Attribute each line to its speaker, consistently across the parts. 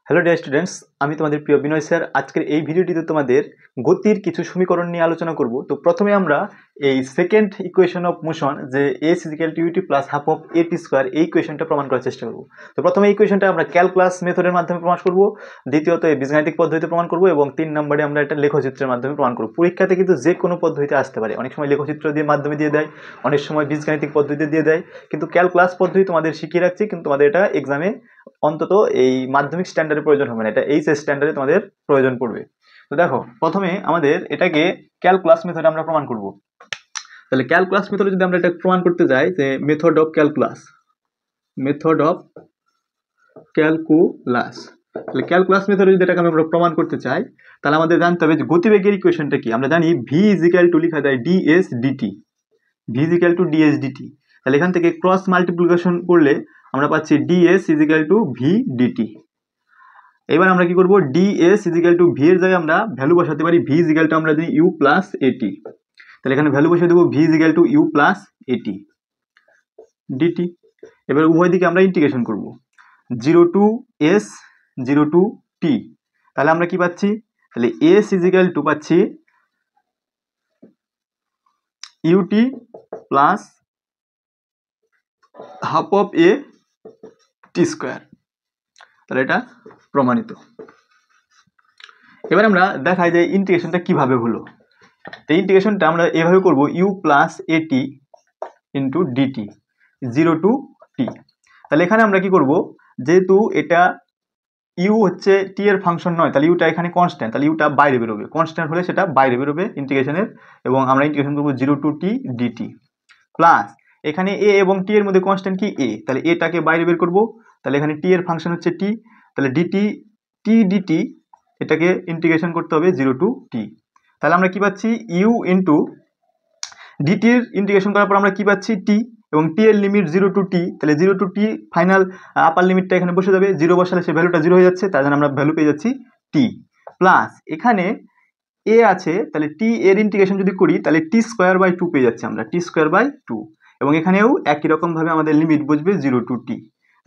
Speaker 1: Hello dear students, আমি তোমাদের প্রিয় বিনয় স্যার। আজকের এই ভিডিওটিতে তোমাদের গতির কিছু সমীকরণ নিয়ে আলোচনা করব। তো প্রথমে আমরা এই সেকেন্ড ইকুয়েশন অফ মোশন, যে S equal to UT plus half of AT square, এই ইকুয়েশনটা প্রমাণ করার চেষ্টা করব। তো প্রথমে এই ইকুয়েশনটা আমরা ক্যালকুলাস মেথডের মাধ্যমে প্রমাণ করব, দ্বিতীয়ত এই বীজগাণিতিক পদ্ধতিতে প্রমাণ করব, এবং 3 নম্বরে আমরা এটা লেখচিত্রের মাধ্যমে প্রমাণ করব। পরীক্ষাতে কিন্তু যে কোনো পদ্ধতিতে আসতে পারে, অনেক সময় লেখচিত্র দিয়ে মাধ্যমে দিয়ে দেয়, অনেক সময় বীজগাণিতিক পদ্ধতিতে দিয়ে দেয়, কিন্তু ক্যালকুলাস পদ্ধতি তোমাদের শিখিয়ে রাখছি, কিন্তু তোমাদের এটা এক্সামে অন্তত এই মাধ্যমিক স্ট্যান্ডার্ডের প্রয়োজন হবে না, এটা এইচএস স্ট্যান্ডার্ডে তোমাদের প্রয়োজন পড়বে। তো দেখো, প্রথমে আমাদের এটাকে ক্যালকুলাস মেথডে আমরা প্রমাণ করব। তাহলে ক্যালকুলাস মেথডে যদি আমরা এটা প্রমাণ করতে যাই, যে মেথড অফ ক্যালকুলাস, তাহলে ক্যালকুলাস মেথডে যদি এটাকে আমরা প্রমাণ করতে চাই, তাহলে আমাদের জানতে হবে যে গতিবেগের ইকুয়েশনটা কি। আমরা জানি ভি ইজিক্যাল টু লেখা যায় DS DT, V equal to DS DT. তাহলে এখান থেকে ক্রস মাল্টিপ্লিকেশন করলে আমরা পাচ্ছি DS equal to V DT. এবার আমরা কি করব, ডিএস ইজিক্যাল টু ভি এর জায়গায় আমরা ভ্যালু বসাতে পারি ভি ইজিক্যাল টু আমরা দিই ইউ প্লাস এটি। তাহলে এখানে ভ্যালু বসিয়ে দেবো V equal to U plus AT DT. এবার উভয় দিকে আমরা ইন্টিগ্রেশন করব, 0 টু এস 0 টু টি। তাহলে আমরা কি পাচ্ছি, তাহলে এস ইজিক্যাল টু পাচ্ছি UT plus half of A T square. তাহলে এটা প্রমাণিত। এবার আমরা দেখাই যে ইন্টিগ্রেশনটা কিভাবে হলো। এই ইন্টিগ্রেশনটা আমরা এভাবে করব, you plus a t into DT 0 two টি। তাহলে এখানে আমরা কি করব, যেহেতু এটা ইউ হচ্ছে টি এর ফাংশন নয়, তাহলে ইউটা এখানে কনস্ট্যান্ট, তাহলে ইউটা বাইরে বেরোবে, কনস্ট্যান্ট হলে সেটা বাইরে বেরোবে ইন্টিগ্রেশনের, এবং আমরা ইন্টিগ্রেশন করবো 0 টু টি ডিটি প্লাস এখানে এ এবং টি এর মধ্যে কনস্ট্যান্ট কি এ, তাহলে এটাকে বাইরে বের করবো। তাহলে এখানে টি এর ফাংশন হচ্ছে টি, তাহলে ডিটি টি ডিটি এটাকে ইন্টিগ্রেশন করতে হবে 0 টু টি। তাহলে আমরা কি পাচ্ছি, ইউ ইন্টু ডিটির ইন্টিগ্রেশন করার পর আমরা কি পাচ্ছি টি, এবং টি এর লিমিট 0 টু টি, তাহলে 0 টু টি ফাইনাল আপার লিমিটটা এখানে বসে যাবে, 0 বসালে সে ভ্যালুটা 0 হয়ে যাচ্ছে, তার জন্য আমরা ভ্যালু পেয়ে যাচ্ছি টি প্লাস এখানে এ আছে, তাহলে টি এর ইন্টিগ্রেশন যদি করি তাহলে টি স্কোয়ার বাই 2 পেয়ে যাচ্ছি আমরা, টি স্কোয়ার বাই 2, এবং এখানেও একই রকম ভাবে আমাদের লিমিট বসবে 0 টু টি।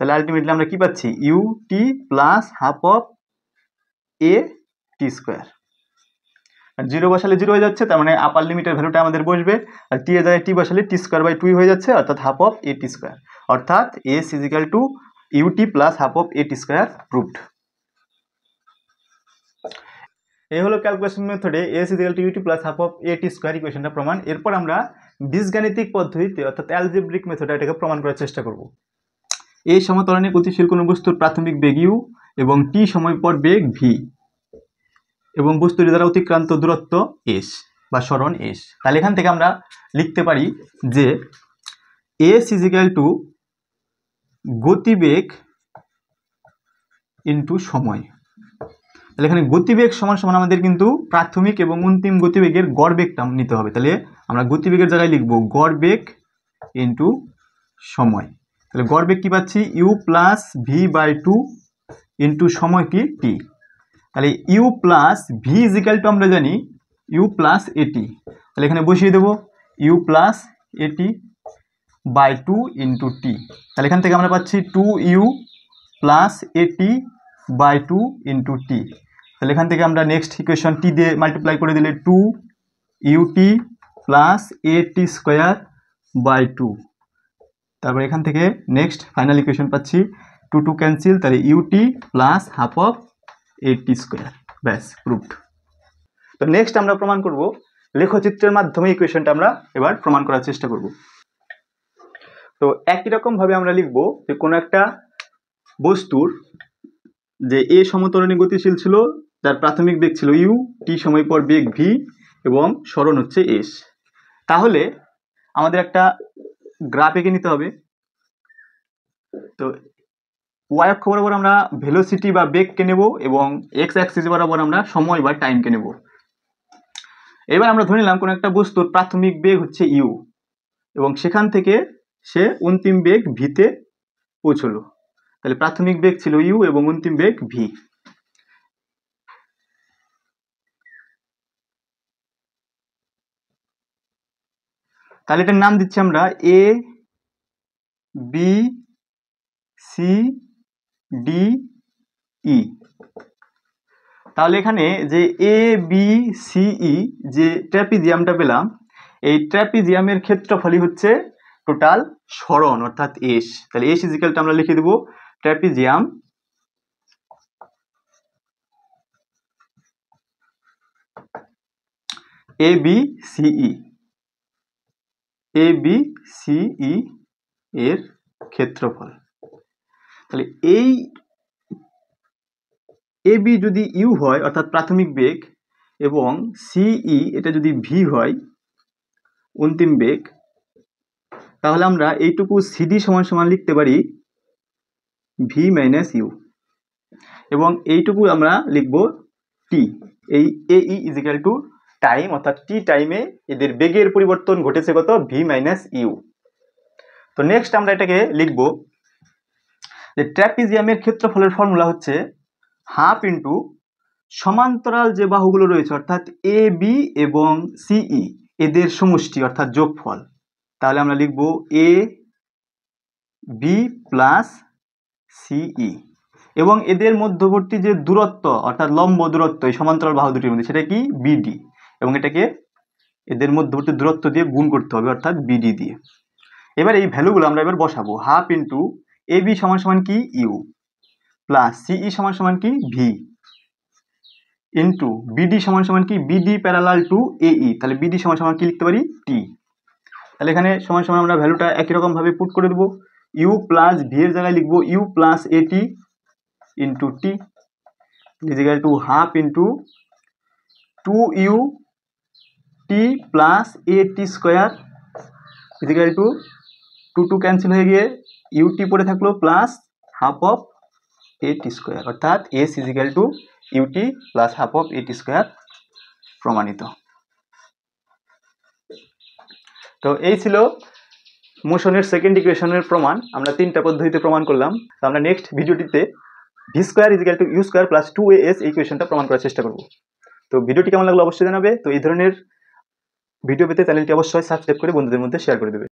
Speaker 1: তাহলে আলটিমেটলি আমরা কি পাচ্ছি, u t plus half of A T square. আর 0 বসালে 0 হয়ে যাচ্ছে, তার মানে আপার লিমিটের ভ্যালুটা আমাদের বসবে, আর টি এর জায়গায় টি বসালে টি স্কোয়ার বাই 2 হয়ে যাচ্ছে, অর্থাৎ half of A T square, অর্থাৎ s equal to UT plus half of A T square proved. এই হলো ক্যালকুলেশন মেথডে s equal to UT plus half of A T square ইকুয়েশনটা প্রমাণ। এরপর আমরা বীজগাণিতিক পদ্ধতিতে অর্থাৎ অ্যালজেব্রিক মেথডে এটাকে প্রমাণ করার চেষ্টা করব। এই সমতলে গতিশীল কোনো বস্তুর প্রাথমিক বেগ ইউ এবং টি সময় পর বেগ ভি, এবং বস্তুটি দ্বারা অতিক্রান্ত দূরত্ব এস বা সরণ এস। তাহলে এখান থেকে আমরা লিখতে পারি যে এস ইজিক্যাল টু গতিবেগ ইন্টু সময়। তাহলে এখানে গতিবেগ সমান সমান আমাদের কিন্তু প্রাথমিক এবং অন্তিম গতিবেগের গড় বেগটা নিতে হবে। তাহলে আমরা গতিবেগের জায়গায় লিখবো গড় বেগ ইন্টু সময়। তাহলে গড় বেগ কি পাচ্ছি, U plus V by 2 into সময় কি টি। তাহলে U plus V equal to আমরা জানি ইউ প্লাস এটি, তাহলে এখানে বসিয়ে দেবো U plus AT by 2 into T. তাহলে এখান থেকে আমরা পাচ্ছি 2 U plus AT by 2 into T. তাহলে এখান থেকে আমরা নেক্সট ইকুয়েশন টি দিয়ে মাল্টিপ্লাই করে দিলে 2 ইউটি প্লাস এটি স্কোয়ার বাই 2। তারপর এখান থেকে নেক্সট ফাইনাল ইকুয়েশন পাচ্ছি 2 2 ক্যান্সেল, তাহলে UT plus half of AT square. ব্যাস, প্রুভড। তো নেক্সট আমরা প্রমাণ করব লেখচিত্রের মাধ্যমে ইকুয়েশনটা আমরা এবার প্রমাণ করার চেষ্টা করব। তো একই রকম ভাবে আমরা লিখব যে কোনো একটা বস্তুর যে এ সমতরণে গতিশীল ছিল, যার প্রাথমিক বেগ ছিল ইউ, টি সময় পর বেগ ভি, এবং সরণ হচ্ছে এস। তাহলে আমাদের একটা গ্রাফ এঁকে নিতে হবে। তো ওয়াই অক্ষ বরাবর আমরা ভেলোসিটি বা বেগকে নেব, এবং এক্স অ্যাক্সিস বরাবর আমরা সময় বা টাইমকে নেব। এবার আমরা ধরে নিলাম কোনো একটা বস্তুর প্রাথমিক বেগ হচ্ছে ইউ, এবং সেখান থেকে সে অন্তিম বেগ ভিতে পৌঁছলো। তাহলে প্রাথমিক বেগ ছিল ইউ এবং অন্তিম বেগ ভি। তাহলে এটার নাম দিচ্ছি আমরা A B C D E. তাহলে এখানে যে এ বি সি ই যে ট্র্যাপিজিয়ামটা পেলাম, এই ট্র্যাপিজিয়ামের ক্ষেত্রফলই হচ্ছে টোটাল সরণ অর্থাৎ এস। তাহলে এস ইজিক্যালটা আমরা লিখে দেব ট্র্যাপিজিয়াম এ বি সিই, এ বি সিই এর ক্ষেত্রফল। তাহলে এই এ বি যদি ইউ হয় অর্থাৎ প্রাথমিক বেগ এবং সিই এটা যদি ভি হয় অন্তিম বেগ, তাহলে আমরা এইটুকু সিডি সমান সমান লিখতে পারি ভি মাইনাস ইউ, এবং এইটুকু আমরা লিখব টি। এই এই ইজিক্যাল টু টাইম অর্থাৎ টি টাইমে এদের বেগের পরিবর্তন ঘটেছে কত, ভি মাইনাস ইউ। তো নেক্সট আমরা এটাকে লিখব যে ট্র্যাপিজিয়ামের ক্ষেত্রফলের ফর্মুলা হচ্ছে হাফ ইন্টু সমান্তরাল যে বাহুগুলো রয়েছে অর্থাৎ এ বি এবং সিই এদের সমষ্টি অর্থাৎ যোগফল। তাহলে আমরা লিখব এ বি প্লাস সিই, এবং এদের মধ্যবর্তী যে দূরত্ব অর্থাৎ লম্ব দূরত্ব এই সমান্তরাল বাহু দুটির মধ্যে সেটা কি বিডি, এবং এটাকে এদের মধ্যবর্তী দূরত্ব দিয়ে গুণ করতে হবে অর্থাৎ বিডি দিয়ে। এবার এই ভ্যালুগুলো আমরা এবার বসাবো, হাফ ইন্টু এ বি সমান সমান কি ইউ প্লাস সিই সমান সমান কি ভি ইন্টু বিডি সমান সমান কি বিডি প্যারালাল টু এই, তাহলে বিডি সমান সমান কি লিখতে পারি টি। তাহলে এখানে সমান সমান আমরা ভ্যালুটা একই রকম ভাবে পুট করে দেবো, ইউ প্লাস ভি এর জায়গায় লিখবো u plus a t into t equal to half into 2u t plus a T square equal to 2 cancel হয়ে গিয়ে ইউটি পড়ে থাকলো plus half of A T square, অর্থাৎ s equal to UT plus half of A T square প্রমাণিত। তো এই ছিল মোশনের second ইকুয়েশনের প্রমাণ। আমরা 3টা পদ্ধতিতে প্রমাণ করলাম। তো আমরা নেক্সট ভিডিওটিতে V square equal to U square plus 2as এই ইকুয়েশনটা প্রমাণ করার চেষ্টা করব। তো ভিডিওটি কেমন লাগলো অবশ্যই জানাবে। তো এই ধরনের ভিডিও পেতে চ্যানেলটি অবশ্যই সাবস্ক্রাইব করে বন্ধুদের মধ্যে শেয়ার করে দেবে।